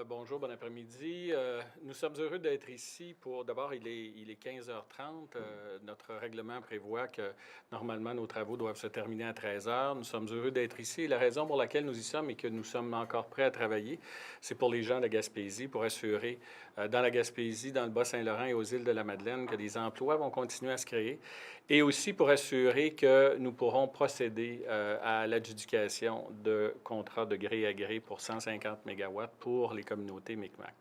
Bonjour, bon après-midi. Nous sommes heureux d'être ici pour, d'abord, il est 15h30. Notre règlement prévoit que normalement nos travaux doivent se terminer à 13h. Nous sommes heureux d'être ici. Et la raison pour laquelle nous y sommes et que nous sommes encore prêts à travailler, c'est pour les gens de la Gaspésie, pour assurer dans la Gaspésie, dans le Bas-Saint-Laurent et aux îles de la Madeleine que des emplois vont continuer à se créer et aussi pour assurer que nous pourrons procéder à l'adjudication de contrats de gré à gré pour 150 mégawatts pour les communautés Micmac.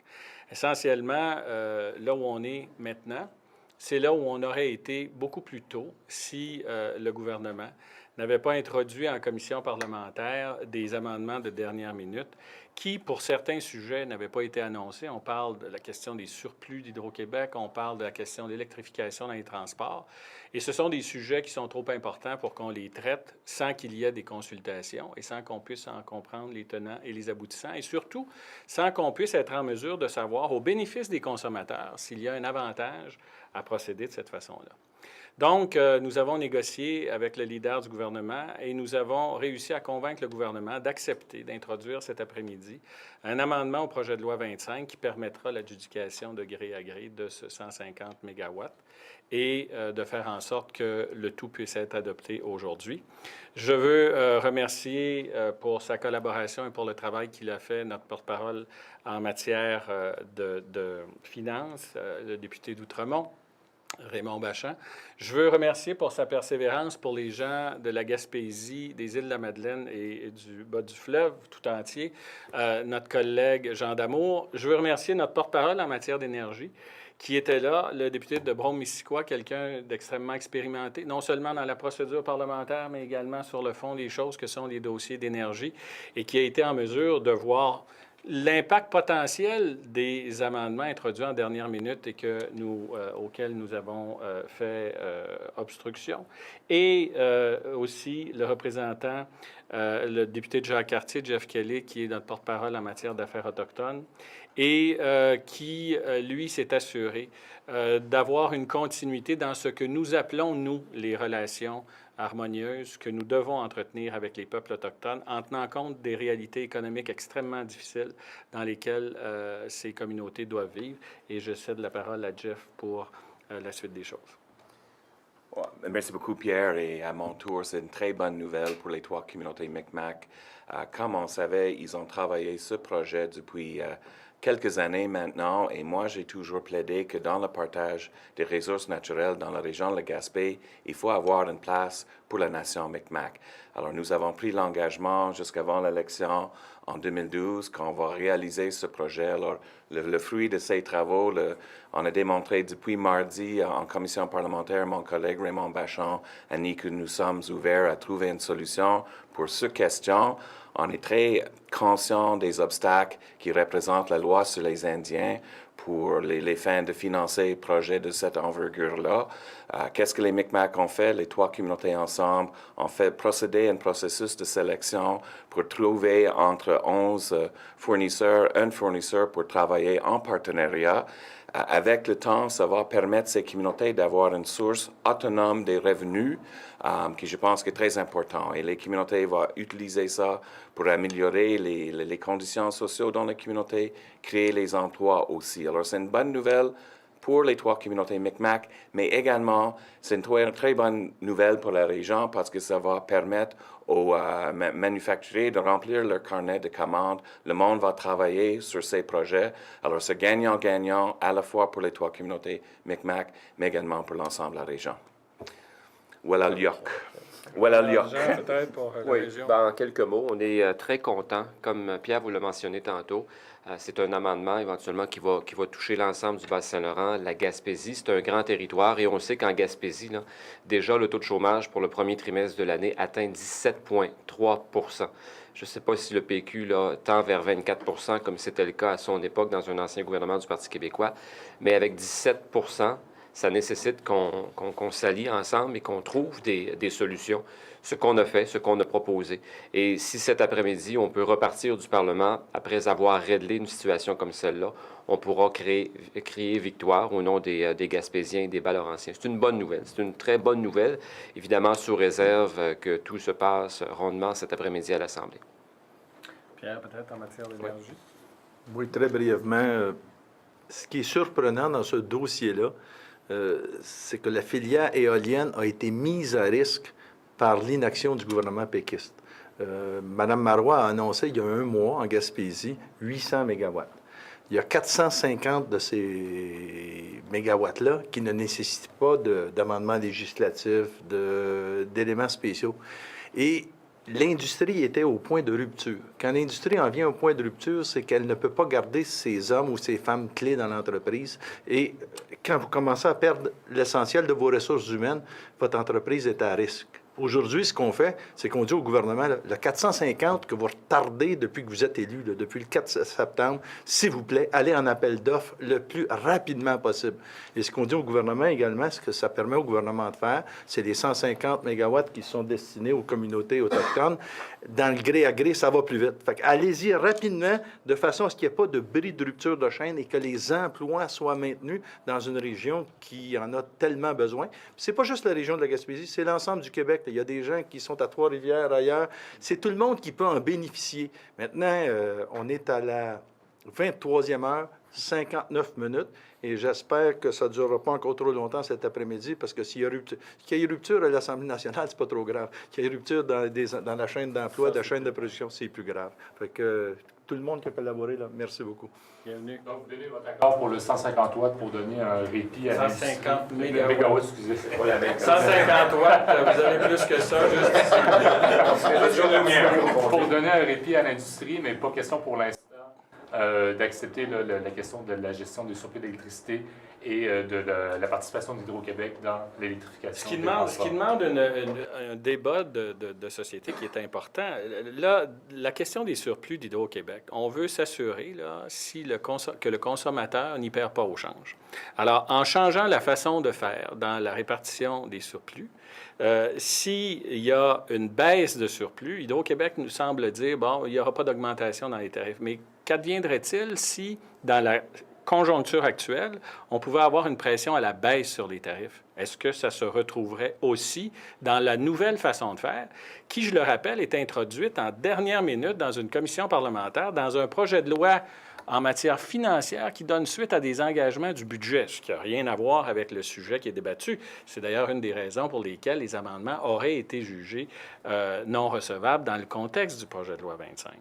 Essentiellement, là où on est maintenant, c'est là où on aurait été beaucoup plus tôt si le gouvernement n'avait pas introduit en commission parlementaire des amendements de dernière minute qui, pour certains sujets, n'avaient pas été annoncés. On parle de la question des surplus d'Hydro-Québec, on parle de la question de l'électrification dans les transports. Et ce sont des sujets qui sont trop importants pour qu'on les traite sans qu'il y ait des consultations et sans qu'on puisse en comprendre les tenants et les aboutissants. Et surtout, sans qu'on puisse être en mesure de savoir, au bénéfice des consommateurs, s'il y a un avantage à procéder de cette façon-là. Donc, nous avons négocié avec le leader du gouvernement et nous avons réussi à convaincre le gouvernement d'accepter d'introduire cet après-midi un amendement au projet de loi 25 qui permettra l'adjudication de gré à gré de ce 150 mégawatts et de faire en sorte que le tout puisse être adopté aujourd'hui. Je veux remercier pour sa collaboration et pour le travail qu'il a fait notre porte-parole en matière de finances, le député d'Outremont, Raymond Bachand. Je veux remercier pour sa persévérance pour les gens de la Gaspésie, des îles de la Madeleine et du bas du fleuve tout entier, notre collègue Jean Damour. Je veux remercier notre porte-parole en matière d'énergie qui était là, le député de Brome-Missisquoi, quelqu'un d'extrêmement expérimenté, non seulement dans la procédure parlementaire, mais également sur le fond des choses que sont les dossiers d'énergie et qui a été en mesure de voir l'impact potentiel des amendements introduits en dernière minute et auxquels nous avons fait obstruction. Et aussi le représentant, le député de Jacques-Cartier, Jeff Kelly, qui est notre porte-parole en matière d'affaires autochtones et qui, lui, s'est assuré d'avoir une continuité dans ce que nous appelons, nous, les relations harmonieuse que nous devons entretenir avec les peuples autochtones en tenant compte des réalités économiques extrêmement difficiles dans lesquelles ces communautés doivent vivre. Et je cède la parole à Jeff pour la suite des choses. Merci beaucoup, Pierre. Et à mon tour, c'est une très bonne nouvelle pour les trois communautés Micmac. Comme on savait, ils ont travaillé ce projet depuis quelques années maintenant, et moi, j'ai toujours plaidé que dans le partage des ressources naturelles dans la région de la Gaspé, il faut avoir une place pour la nation Micmac. Alors, nous avons pris l'engagement jusqu'avant l'élection en 2012 qu'on va réaliser ce projet. Alors, le fruit de ces travaux, on a démontré depuis mardi en commission parlementaire, mon collègue Raymond Bachand a dit que nous sommes ouverts à trouver une solution pour cette question. On est très conscient des obstacles qui représentent la loi sur les Indiens pour les fins de financer des projets de cette envergure-là. Qu'est-ce que les Micmacs ont fait? Les trois communautés ensemble ont fait procéder à un processus de sélection pour trouver entre 11 fournisseurs, un fournisseur pour travailler en partenariat. Avec le temps, ça va permettre ces communautés d'avoir une source autonome des revenus qui, je pense, est très important. Et les communautés vont utiliser ça pour améliorer les conditions sociales dans les communautés, créer les emplois aussi. Alors, c'est une bonne nouvelle pour les trois communautés Micmac, mais également, c'est une très bonne nouvelle pour la région parce que ça va permettre aux manufacturiers de remplir leur carnet de commandes. Le monde va travailler sur ces projets. Alors, c'est gagnant-gagnant à la fois pour les trois communautés Micmac, mais également pour l'ensemble de la région. Voilà l'York. Voilà l'York. Peut-être pour la Oui, région. en quelques mots, on est très content. Comme Pierre vous l'a mentionné tantôt, c'est un amendement éventuellement qui va toucher l'ensemble du Bas-Saint-Laurent. La Gaspésie, c'est un grand territoire et on sait qu'en Gaspésie, là, déjà, le taux de chômage pour le premier trimestre de l'année atteint 17,3 %. Je ne sais pas si le PQ là, tend vers 24 % comme c'était le cas à son époque dans un ancien gouvernement du Parti québécois, mais avec 17 % ça nécessite qu'on s'allie ensemble et qu'on trouve des solutions, ce qu'on a fait, ce qu'on a proposé. Et si cet après-midi, on peut repartir du Parlement après avoir réglé une situation comme celle-là, on pourra crier victoire au nom des Gaspésiens et des Bas-Laurentiens. C'est une bonne nouvelle. C'est une très bonne nouvelle, évidemment sous réserve que tout se passe rondement cet après-midi à l'Assemblée. Pierre, peut-être en matière d'énergie? Oui, très brièvement. Ce qui est surprenant dans ce dossier-là, c'est que la filière éolienne a été mise à risque par l'inaction du gouvernement péquiste. Mme Marois a annoncé il y a un mois en Gaspésie 800 mégawatts. Il y a 450 de ces mégawatts-là qui ne nécessitent pas d'amendements législatifs, d'éléments spéciaux. Et l'industrie était au point de rupture. Quand l'industrie en vient au point de rupture, c'est qu'elle ne peut pas garder ses hommes ou ses femmes clés dans l'entreprise. Et quand vous commencez à perdre l'essentiel de vos ressources humaines, votre entreprise est à risque. Aujourd'hui, ce qu'on fait, c'est qu'on dit au gouvernement, le 450 que vous retardez depuis que vous êtes élu, depuis le 4 septembre, s'il vous plaît, allez en appel d'offres le plus rapidement possible. Et ce qu'on dit au gouvernement également, ce que ça permet au gouvernement de faire, c'est les 150 mégawatts qui sont destinés aux communautés autochtones. Dans le gré à gré, ça va plus vite. Fait allez-y rapidement, de façon à ce qu'il n'y ait pas de bris de rupture de chaîne et que les emplois soient maintenus dans une région qui en a tellement besoin. C'est pas juste la région de la Gaspésie, c'est l'ensemble du Québec. Il y a des gens qui sont à Trois-Rivières, ailleurs. C'est tout le monde qui peut en bénéficier. Maintenant, on est à la 23e heure, 59 minutes, et j'espère que ça ne durera pas encore trop longtemps cet après-midi, parce que qu'il y ait rupture à l'Assemblée nationale, c'est pas trop grave. Qu'il y ait rupture dans la chaîne d'emploi, la chaîne de production, c'est plus grave. Fait que tout le monde qui a collaboré, là, merci beaucoup. Bienvenue. Donc, vous donnez votre accord pour le 150 watts pour donner un répit à 150 mégawatts, excusez. 150 watts, vous avez plus que ça, juste ici. Pour donner un répit à l'industrie, mais pas question pour l'instant d'accepter la question de la gestion des surplus d'électricité et de la participation d'Hydro-Québec dans l'électrification. Ce qui demande un débat de société qui est important. Là, la question des surplus d'Hydro-Québec, on veut s'assurer là, que le consommateur n'y perd pas au change. Alors, en changeant la façon de faire dans la répartition des surplus, s'il y a une baisse de surplus, Hydro-Québec nous semble dire, bon, il n'y aura pas d'augmentation dans les tarifs. Mais qu'adviendrait-il si, dans la conjoncture actuelle, on pouvait avoir une pression à la baisse sur les tarifs? Est-ce que ça se retrouverait aussi dans la nouvelle façon de faire, qui, je le rappelle, est introduite en dernière minute dans une commission parlementaire, dans un projet de loi en matière financière qui donne suite à des engagements du budget, ce qui n'a rien à voir avec le sujet qui est débattu. C'est d'ailleurs une des raisons pour lesquelles les amendements auraient été jugés non recevables dans le contexte du projet de loi 25.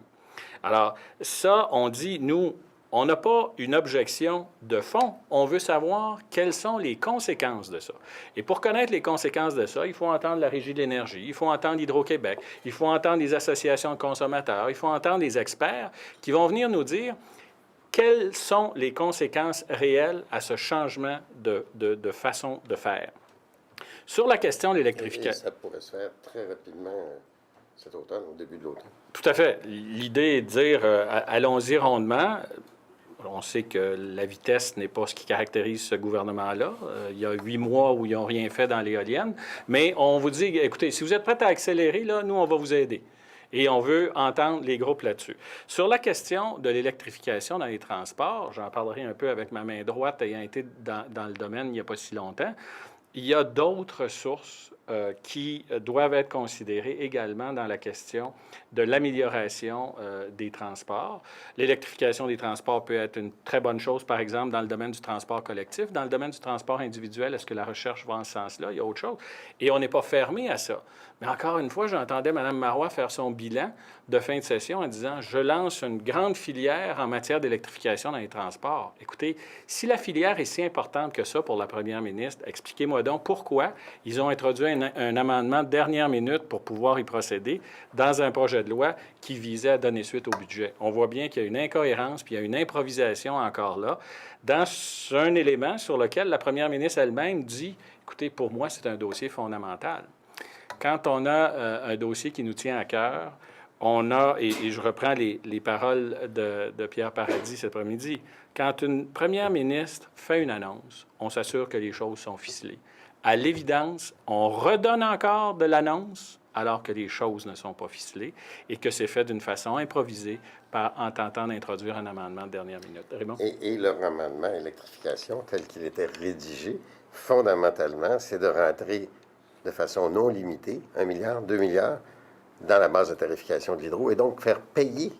Alors, ça, on dit, nous, on n'a pas une objection de fond. On veut savoir quelles sont les conséquences de ça. Et pour connaître les conséquences de ça, il faut entendre la Régie de l'énergie, il faut entendre Hydro-Québec, il faut entendre les associations de consommateurs, il faut entendre les experts qui vont venir nous dire quelles sont les conséquences réelles à ce changement de façon de faire. Sur la question de l'électrification... Ça pourrait se faire très rapidement cet automne, au début de l'automne. Tout à fait. L'idée est de dire allons-y rondement. On sait que la vitesse n'est pas ce qui caractérise ce gouvernement-là. Il y a 8 mois où ils n'ont rien fait dans l'éolienne. Mais on vous dit, écoutez, si vous êtes prêts à accélérer, là, nous, on va vous aider. Et on veut entendre les groupes là-dessus. Sur la question de l'électrification dans les transports, j'en parlerai un peu avec ma main droite, ayant été dans le domaine il n'y a pas si longtemps, il y a d'autres sources qui doivent être considérées également dans la question de l'amélioration des transports. L'électrification des transports peut être une très bonne chose, par exemple, dans le domaine du transport collectif. Dans le domaine du transport individuel, est-ce que la recherche va en ce sens-là? Il y a autre chose. Et on n'est pas fermé à ça. Mais encore une fois, j'entendais Mme Marois faire son bilan de fin de session en disant « Je lance une grande filière en matière d'électrification dans les transports. » Écoutez, si la filière est si importante que ça pour la première ministre, expliquez-moi donc pourquoi ils ont introduit un amendement de dernière minute pour pouvoir y procéder dans un projet de loi qui visait à donner suite au budget. On voit bien qu'il y a une incohérence puis il y a une improvisation encore là dans un élément sur lequel la première ministre elle-même dit « Écoutez, pour moi, c'est un dossier fondamental. » Quand on a un dossier qui nous tient à cœur, on a, et je reprends les paroles de Pierre Paradis cet après-midi, quand une première ministre fait une annonce, on s'assure que les choses sont ficelées. À l'évidence, on redonne encore de l'annonce alors que les choses ne sont pas ficelées et que c'est fait d'une façon improvisée en tentant d'introduire un amendement de dernière minute. Raymond? Et leur amendement électrification, tel qu'il était rédigé, fondamentalement, c'est de rentrer de façon non limitée, 1 milliard, 2 milliards, dans la base de tarification de l'hydro, et donc faire payer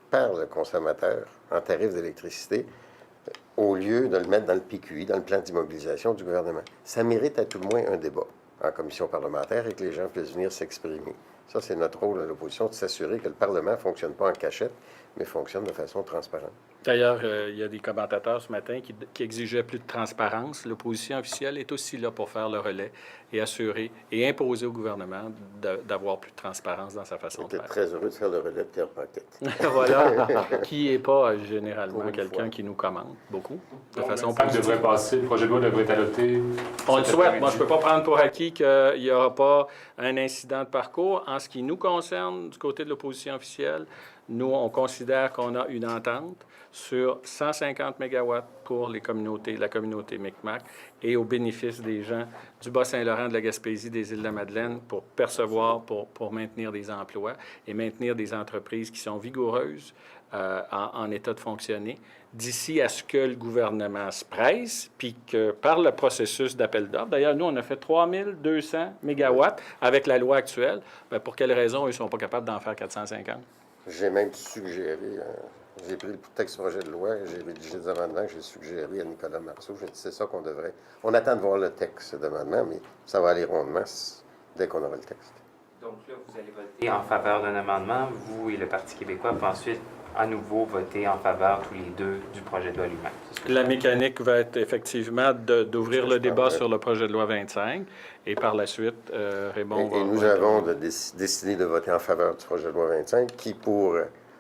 par le consommateur en tarif d'électricité au lieu de le mettre dans le PQI, dans le plan d'immobilisation du gouvernement. Ça mérite à tout le moins un débat en commission parlementaire et que les gens puissent venir s'exprimer. Ça, c'est notre rôle à l'opposition, de s'assurer que le Parlement ne fonctionne pas en cachette, mais fonctionne de façon transparente. D'ailleurs, il y a des commentateurs ce matin qui exigeaient plus de transparence. L'opposition officielle est aussi là pour faire le relais et assurer et imposer au gouvernement d'avoir plus de transparence dans sa façon de J'étais faire. très heureux de faire le relais de Pierre Paquette. Voilà, qui n'est pas généralement Pour une quelqu'un fois. qui nous commande beaucoup, de Donc, façon le 25 devrait positive. passer, le projet de loi devrait être adopté. On le cet souhaite. Moi, je après-midi. ne peux pas prendre pour acquis qu'il n'y aura pas un incident de parcours. En ce qui nous concerne, du côté de l'opposition officielle, nous, on considère qu'on a une entente sur 150 mégawatts pour la communauté Micmac, et au bénéfice des gens du Bas-Saint-Laurent, de la Gaspésie, des Îles-de-la-Madeleine, pour percevoir, pour maintenir des emplois et maintenir des entreprises qui sont vigoureuses en état de fonctionner, d'ici à ce que le gouvernement se presse, puis que par le processus d'appel d'offres, d'ailleurs, nous, on a fait 3200 mégawatts avec la loi actuelle. Bien, pour quelles raisons ils ne sont pas capables d'en faire 450? J'ai même suggéré, j'ai pris le texte projet de loi, j'ai rédigé des amendements que j'ai suggéré à Nicolas Marceau. J'ai dit, c'est ça qu'on devrait. On attend de voir le texte d'amendement, mais ça va aller rondement dès qu'on aura le texte. Donc là, vous allez voter en faveur d'un amendement, vous et le Parti québécois, puis ensuite, à nouveau, voter en faveur tous les deux du projet de loi lui-même. La mécanique va être effectivement d'ouvrir Ça, le je débat parlerai. sur le projet de loi 25, et par la suite, Raymond va... Et nous avons décidé de voter en faveur du projet de loi 25, qui, pour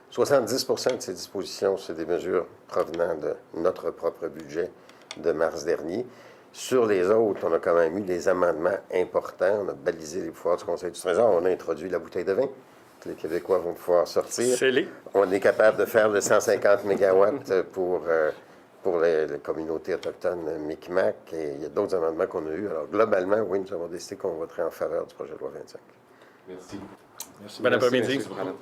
70 de ses dispositions, c'est des mesures provenant de notre propre budget de mars dernier. Sur les autres, on a quand même eu des amendements importants. On a balisé les pouvoirs du Conseil du Trésor. On a introduit la bouteille de vin. Les Québécois vont pouvoir sortir. Scellé. On est capable de faire le 150 mégawatts pour les communautés autochtones Micmac. Et il y a d'autres amendements qu'on a eus. Alors, globalement, oui, nous avons décidé qu'on voterait en faveur du projet de loi 25. Merci. Bon après-midi. Merci, M. Branham.